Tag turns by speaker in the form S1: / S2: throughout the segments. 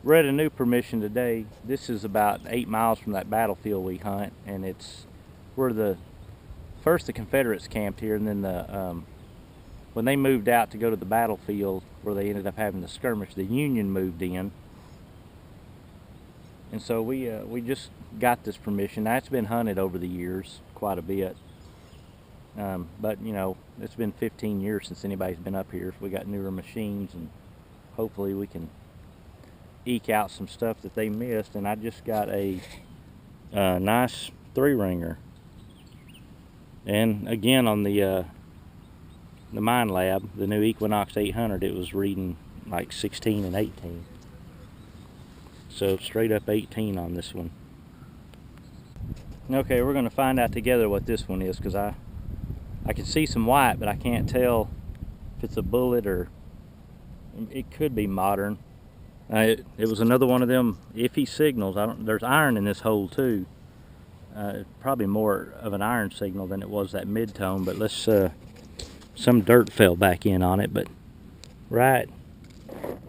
S1: We're at a new permission today. This is about 8 miles from that battlefield we hunt, and it's where the Confederates camped here, and then when they moved out to go to the battlefield where they ended up having the skirmish, the Union moved in, and so we just got this permission. Now, it's been hunted over the years quite a bit, but you know, it's been 15 years since anybody's been up here. So we got newer machines, and hopefully we can eke out some stuff that they missed. And I just got a nice 3-ringer, and again on the Minelab, the new Equinox 800, it was reading like 16 and 18, so straight up 18 on this one. Okay, we're going to find out together what this one is, because I can see some white, but I can't tell if it's a bullet or it could be modern. It was another one of them iffy signals. There's iron in this hole too. Probably more of an iron signal than it was that mid-tone, but let's, some dirt fell back in on it, but right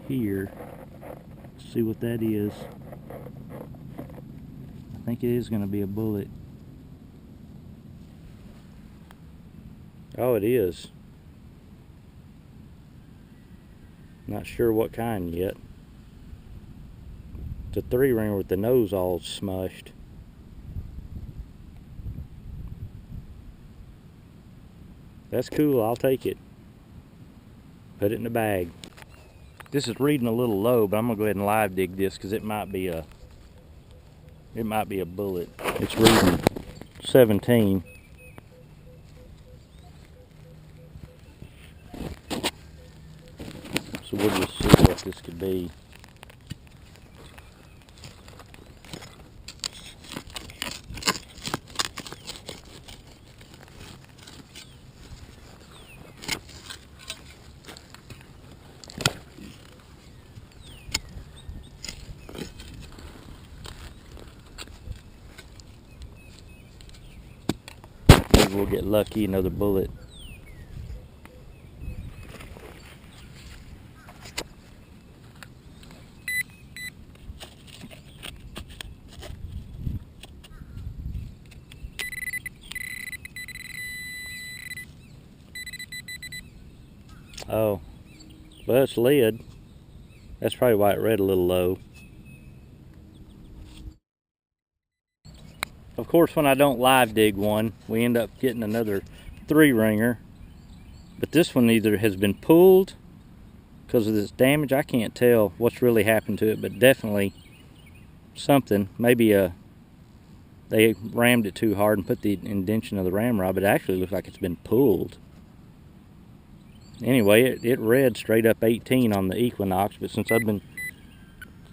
S1: here, let's see what that is. I think it is going to be a bullet. Oh, it is. Not sure what kind yet. It's a 3-ringer with the nose all smushed. That's cool, I'll take it. Put it in the bag. This is reading a little low, but I'm gonna go ahead and live dig this because it might be a bullet. It's reading 17. So we'll just see what this could be. Maybe we'll get lucky, another bullet. Oh, well, it's lead. That's probably why it read a little low. Of course, when I don't live dig one, we end up getting another 3-ringer. But this one either has been pulled because of this damage. I can't tell what's really happened to it, but definitely something. Maybe they rammed it too hard and put the indentation of the ramrod, but it actually looks like it's been pulled. Anyway, it read straight up 18 on the Equinox, but since I've been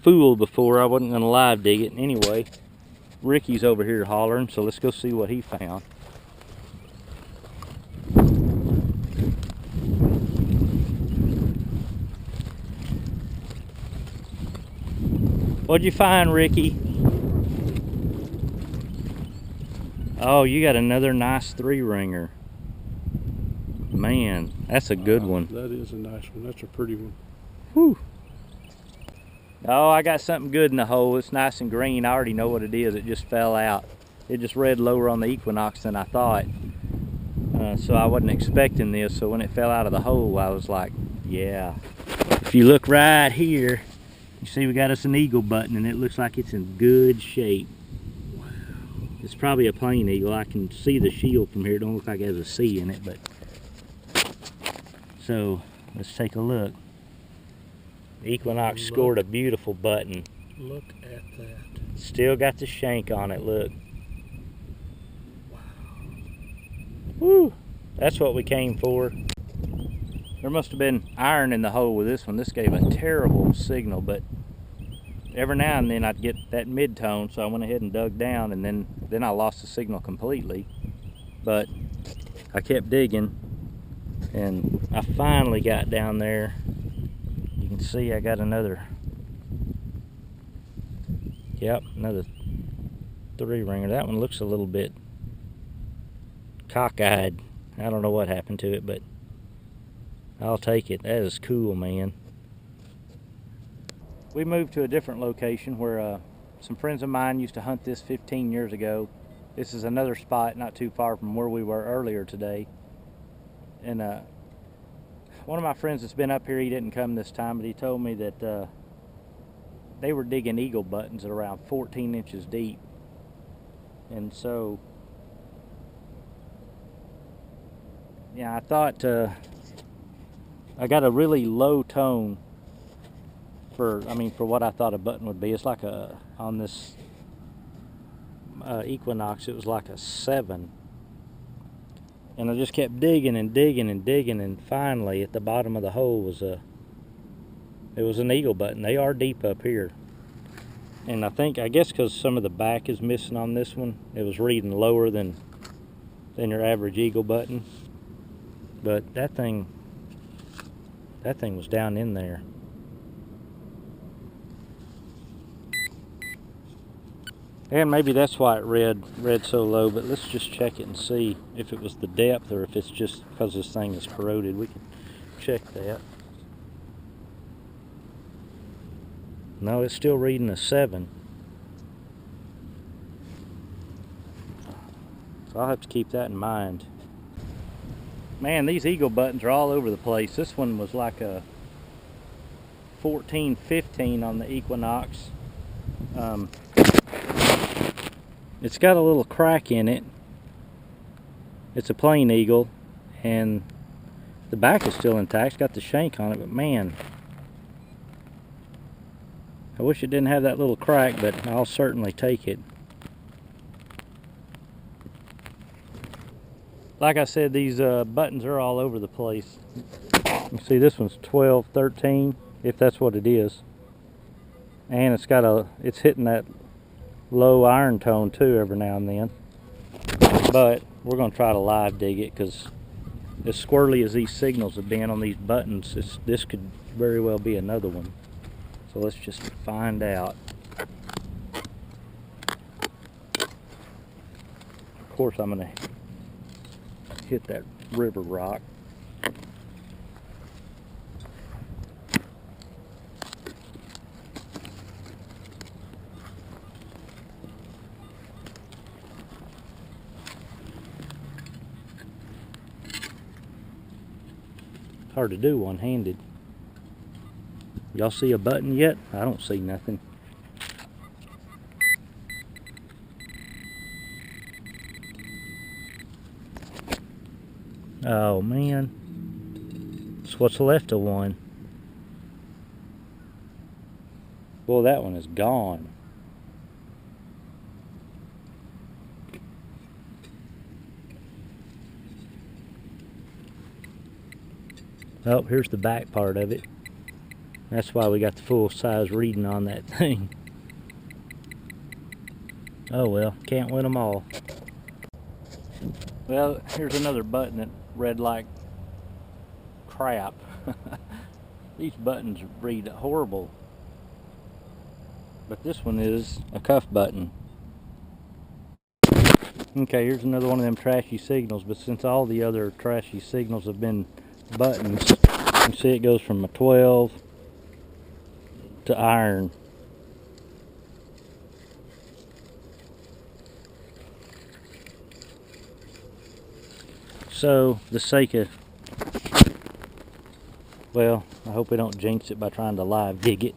S1: fooled before, I wasn't going to live dig it. Anyway, Ricky's over here hollering, so let's go see what he found. What'd you find, Ricky? Oh, you got another nice 3-ringer. Man, that's a good one.
S2: That is a nice one. That's a pretty one.
S1: Whew. Oh, I got something good in the hole. It's nice and green. I already know what it is. It just fell out. It just read lower on the Equinox than I thought. So I wasn't expecting this. So when it fell out of the hole, I was like, yeah. If you look right here, you see we got us an eagle button, and it looks like it's in good shape.
S2: Wow.
S1: It's probably a plain eagle. I can see the shield from here. It don't look like it has a C in it, but so let's take a look. Equinox scored a beautiful button.
S2: Look at that.
S1: Still got the shank on it, look.
S2: Wow.
S1: Woo! That's what we came for. There must have been iron in the hole with this one. This gave a terrible signal, but every now and then I'd get that mid-tone, so I went ahead and dug down, and then I lost the signal completely. But I kept digging, and I finally got down there. You can see I got another, yep, another 3-ringer. That one looks a little bit cockeyed. I don't know what happened to it, but I'll take it. That is cool, man. we moved to a different location where some friends of mine used to hunt this 15 years ago. This is another spot not too far from where we were earlier today. And one of my friends that's been up here, he didn't come this time, but he told me that they were digging eagle buttons at around 14 inches deep. And so, yeah, I thought I got a really low tone for what I thought a button would be. It's like on this Equinox, it was like a 7. And I just kept digging and digging and digging, and finally at the bottom of the hole was it was an eagle button. They are deep up here. And I guess because some of the back is missing on this one, it was reading lower than your average eagle button. But that thing was down in there. And maybe that's why it read so low, but let's just check it and see if it was the depth or if it's just because this thing is corroded. We can check that. No, it's still reading a 7. So I'll have to keep that in mind. Man, these eagle buttons are all over the place. This one was like a 14, 15 on the Equinox. It's got a little crack in it. It's a plain eagle, and the back is still intact. It's got the shank on it, but man, I wish it didn't have that little crack, but I'll certainly take it. Like I said, these buttons are all over the place. You see, this one's 12, 13, if that's what it is. And it's hitting that low iron tone too every now and then. But we're going to try to live dig it, because as squirrely as these signals have been on these buttons, this could very well be another one. So let's just find out. Of course, I'm going to hit that river rock. Hard to do one-handed. Y'all see a button yet? I don't see nothing. Oh man, it's what's left of one. Well, that one is gone. Oh, here's the back part of it. That's why we got the full size reading on that thing. Oh well, can't win them all. Well, here's another button that read like crap. These buttons read horrible. But this one is a cuff button. Okay, here's another one of them trashy signals, but since all the other trashy signals have been buttons, you can see it goes from a 12 to iron. So, the sake of, well, I hope we don't jinx it by trying to live dig it.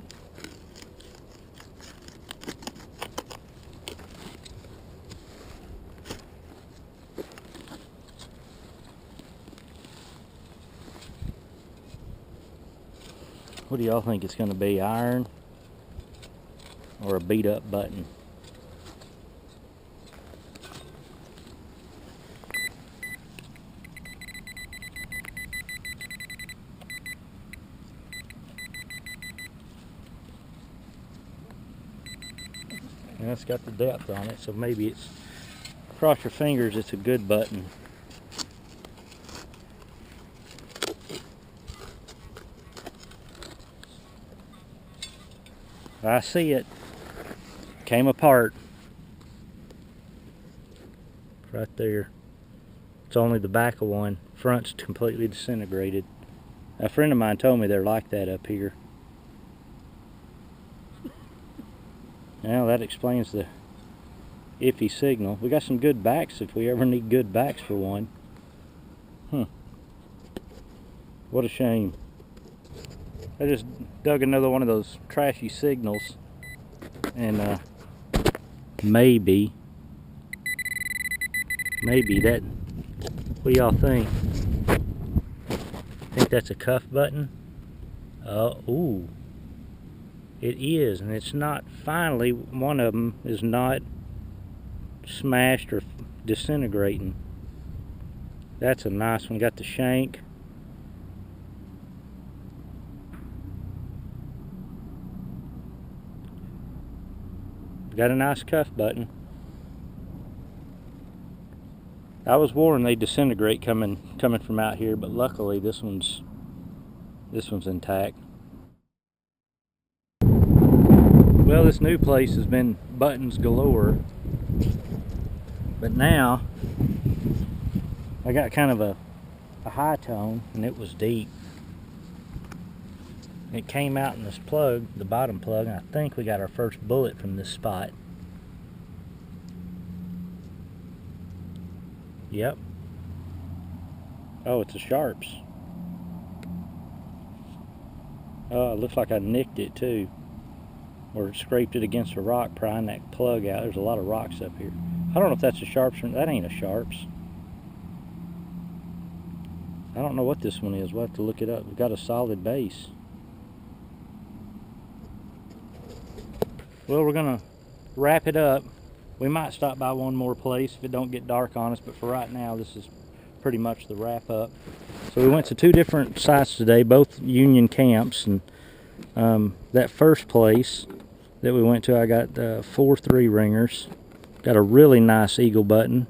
S1: What do y'all think it's going to be, iron or a beat up button? And it's got the depth on it, so maybe it's, cross your fingers, it's a good button. I see it. Came apart. Right there. It's only the back of one. Front's completely disintegrated. A friend of mine told me they're like that up here. Now that explains the iffy signal. We got some good backs if we ever need good backs for one. What a shame. I just dug another one of those trashy signals, and maybe that, what do y'all think? Think that's a cuff button? Ooh. It is, and it's not, finally, one of them is not smashed or disintegrating. That's a nice one. Got the shank. Got a nice cuff button. I was warned they disintegrate coming from out here, but luckily this one's intact. Well, this new place has been buttons galore, but now I got kind of a high tone, and it was deep. It came out in this plug, the bottom plug, and I think we got our first bullet from this spot. Yep. Oh, it's a Sharps. Oh, it looks like I nicked it too, or scraped it against a rock prying that plug out. There's a lot of rocks up here. I don't know if that's a Sharps or that ain't a Sharps. I don't know what this one is. We'll have to look it up. We've got a solid base. Well, we're gonna wrap it up. We might stop by one more place if it don't get dark on us, but for right now, this is pretty much the wrap up. So we went to two different sites today, both Union camps, and that first place that we went to, I got 4 3-ringers. Got a really nice eagle button,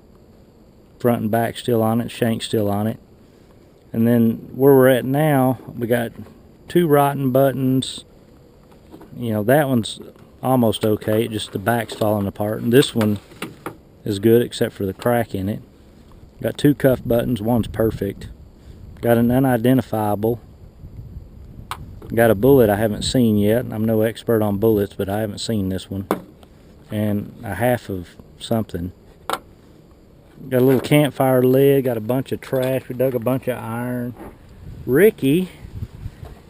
S1: front and back still on it, shank still on it. And then where we're at now, we got 2 rotten buttons. You know, that one's almost okay, just the back's falling apart, and this one is good except for the crack in it. Got 2 cuff buttons, one's perfect. Got an unidentifiable. Got a bullet I haven't seen yet. I'm no expert on bullets, but I haven't seen this one. And a half of something. Got a little campfire lid, got a bunch of trash. We dug a bunch of iron. Ricky,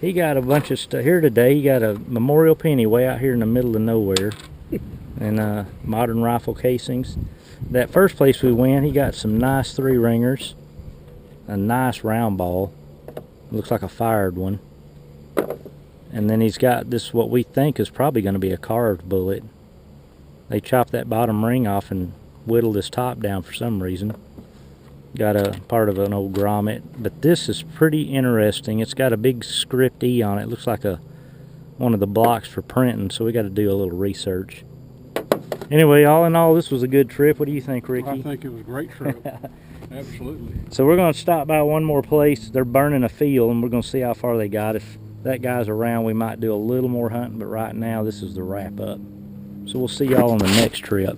S1: he got a bunch of stuff here today. He got a memorial penny way out here in the middle of nowhere, and modern rifle casings. That first place we went, he got some nice 3-ringers, a nice round ball. Looks like a fired one. And then he's got this, what we think is probably going to be a carved bullet. They chopped that bottom ring off and whittled this top down for some reason. Got a part of an old grommet, but this is pretty interesting. It's got a big script E on it. It looks like one of the blocks for printing, so we got to do a little research. Anyway, all in all, this was a good trip. What do you think, Ricky?
S2: I think it was a great trip. Absolutely.
S1: So we're going to stop by one more place. They're burning a field, and we're going to see how far they got. If that guy's around, we might do a little more hunting, but right now, this is the wrap up. So we'll see y'all on the next trip.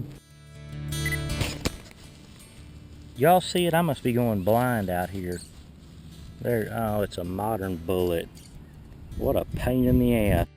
S1: Y'all see it? I must be going blind out here. There, oh, it's a modern bullet. What a pain in the ass.